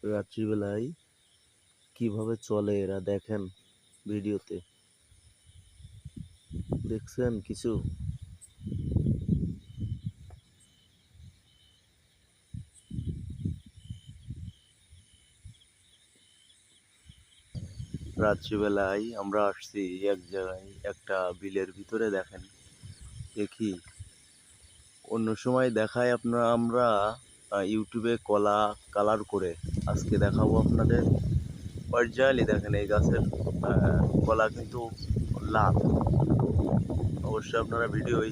রাত্রিবেলায় কিভাবে চলে এরা দেখেন ভিডিওতে। দেখছেন কিছু? রাত্রিবেলায় আমরা আসছি এক জায়গায়, একটা বিলের ভিতরে। দেখেন দেখি, অন্য সময় দেখায় আমরা ইউটিউবে কলা কালার করে। আজকে দেখাবো আপনাদের অরিজিনালি। দেখেন এই গাছের কলা কিন্তু লাল। অবশ্যই আপনারা ভিডিওই